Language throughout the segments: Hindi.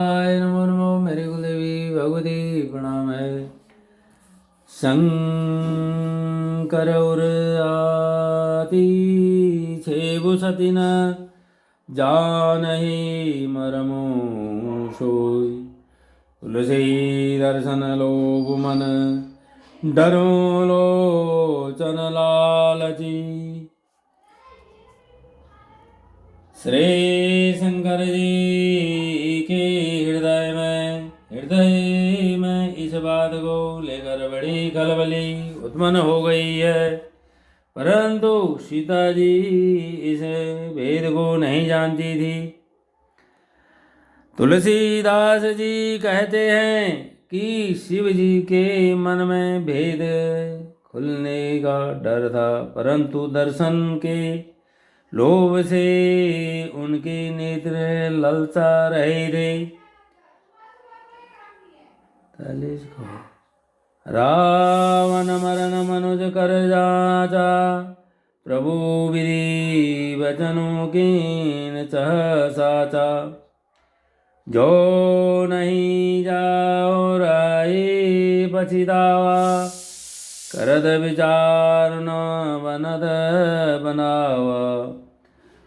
नमो नमो मेरे कुलदेवी भगवती प्रणाम है। शंकर उर आती छेबु सती न जानहि मरमो सोई। तुलसी दर्शन लोभ मन डरो लोचन लालची। श्री शंकर जी के हृदय में इस बात को लेकर बड़ी खलबली उत्पन्न हो गई है, परंतु सीता जी इस भेद को नहीं जानती थी। तुलसीदास जी कहते हैं कि शिव जी के मन में भेद खुलने का डर था, परंतु दर्शन के लोभ से उनके नेत्र ललचा रहे थे। रावण मरण मनुज कर जाचा, प्रभु विधि वचनों कीन चह साचा। जो नहीं जाओ राय पछितावा, करद विचार न बनद बनावा।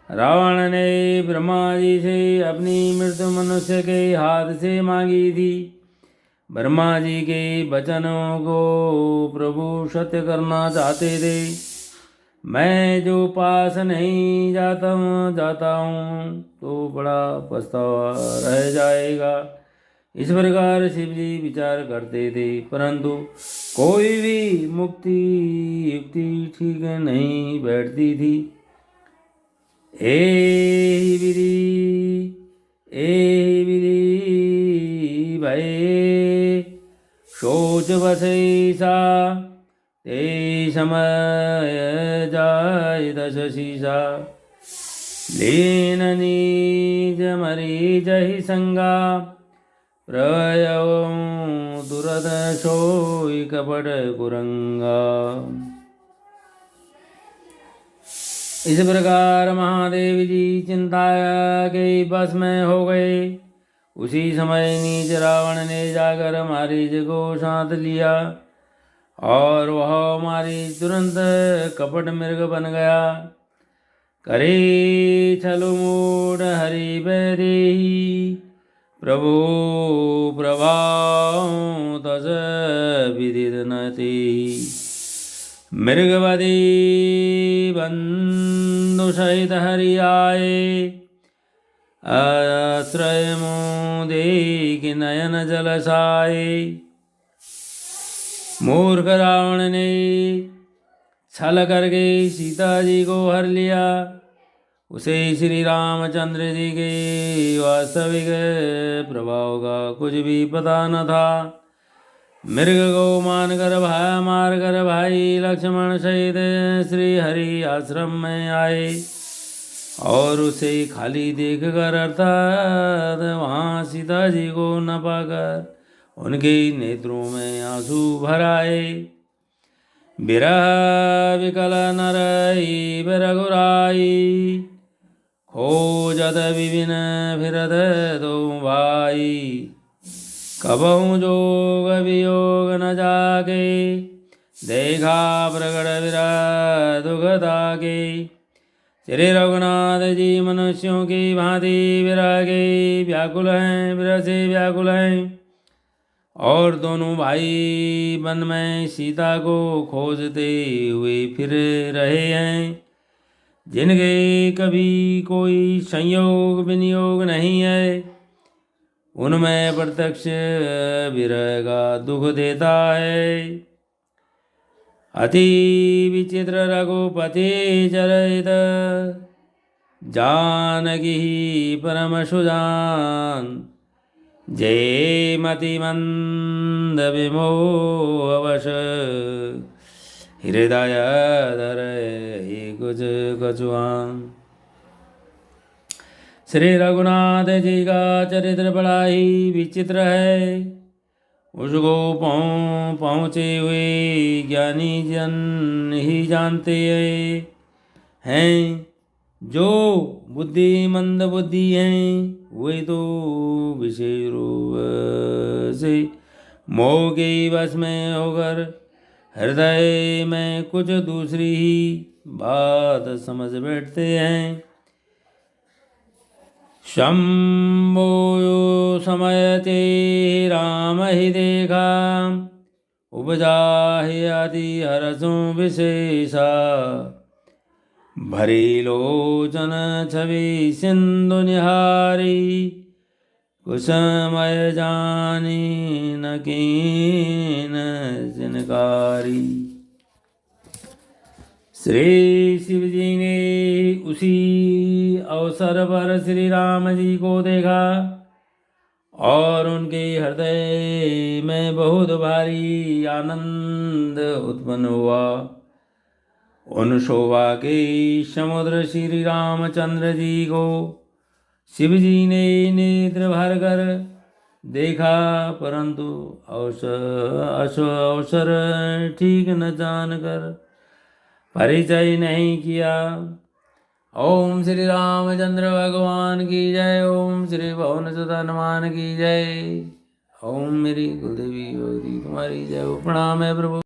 रावण ने ब्रह्मा जी से अपनी मृत्यु मनुष्य के हाथ से मांगी थी। ब्रह्मा जी के वचनों को प्रभु सत्य करना चाहते थे। मैं जो पास नहीं जाता हूँ तो बड़ा पछतावा रह जाएगा। इस प्रकार शिव जी विचार करते थे, परंतु कोई भी मुक्ति युक्ति ठीक नहीं बैठती थी। ए विधि भय सोच बसैसा, ते समय जाय दश शीसा। लीन नीज मरी जहि संगा, प्रयव दुरद सोई कपट कुरंगा। इस प्रकार महादेव जी चिंता के बस में हो गए। उसी समय नीच रावण ने जाकर मारीच को साथ लिया और वह मारीच तुरंत कपट मृग बन गया। करे छलु मूढ़ हरि बैदेही, प्रभु प्रभाव तस विदित न तेहि। मृगवदी बंधु सहित हरि आए, आश्रय मोदे कि नयन जलसाए। मूर्ख रावण ने छल करके सीता जी को हर लिया। उसे श्री रामचंद्र जी के वास्तविक प्रभाव का कुछ भी पता न था। मृग को मार कर भाई लक्ष्मण सहित श्री हरि आश्रम में आए और उसे खाली देखकर अर्थात वहाँ सीता जी को न पाकर उनके नेत्रों में आंसू भर आए। विरह विकल नरई रघुराई, खोजत विपिन फिरत दो भाई। कबहु जोग वियोग न जाके, देखा प्रगट विरह दुखदा के। श्री रघुनाथ जी मनुष्यों की भांति विरह के व्याकुल हैं, विरह से व्याकुल हैं। और दोनों भाई वन में सीता को खोजते हुए फिर रहे हैं, जिनके कभी कोई संयोग विनियोग नहीं है। उनमें प्रत्यक्ष विरह का दुख देता है। अति विचित्र रघुपति चरित, जानकी परम सुजान। जय मति मंद विमोहवश, हृदय धरे कुछ कछुआन। श्री रघुनाथ जी का चरित्र बड़ा ही विचित्र है। उसको पहुँचे हुए ज्ञानी जन ही जानते हैं। जो बुद्धि मंद बुद्धि हैं हुए तो विशेष रूप से मोह के वश में होकर हृदय में कुछ दूसरी ही बात समझ बैठते हैं। शंभो समय ते राम ही देखा, उपजा ही आदि हरसों विशेषा। भरी लोचन छवि सिंधु निहारी, कुसमय जानी न कीन जिनकारी। श्री शिव जी ने उसी अवसर पर श्री राम जी को देखा और उनके हृदय में बहुत भारी आनंद उत्पन्न हुआ। उन शोभा के समुद्र श्री रामचंद्र जी को शिव जी ने नेत्र भर कर देखा, परंतु अवसर ठीक न जानकर परिचय नहीं किया। ओम श्री रामचंद्र भगवान की जय। ओम श्री भवन सुत हनुमान की जय। ओम मेरी कुलदेवी भगवती तुम्हारी जय। प्रणाम है प्रभु।